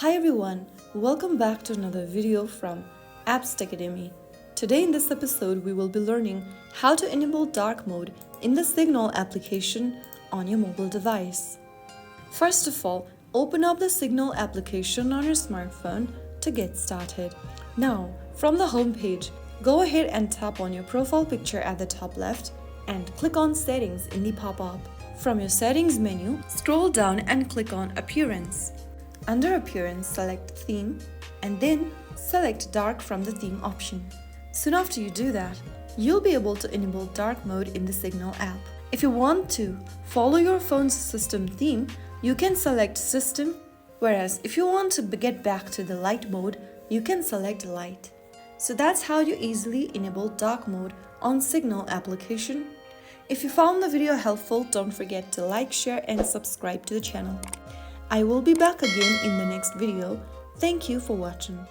Hi everyone, welcome back to another video from Apps Academy. Today in this episode we will be learning how to enable dark mode in the Signal application on your mobile device. First of all, open up the Signal application on your smartphone to get started. Now, from the home page, go ahead and tap on your profile picture at the top left and click on Settings in the pop-up. From your Settings menu, scroll down and click on Appearance. Under Appearance, select Theme and then select Dark from the Theme option. Soon after you do that, you'll be able to enable dark mode in the Signal app. If you want to follow your phone's system theme, you can select System, whereas if you want to get back to the light mode, you can select Light. So that's how you easily enable dark mode on Signal application. If you found the video helpful, don't forget to like, share and subscribe to the channel. I will be back again in the next video. Thank you for watching.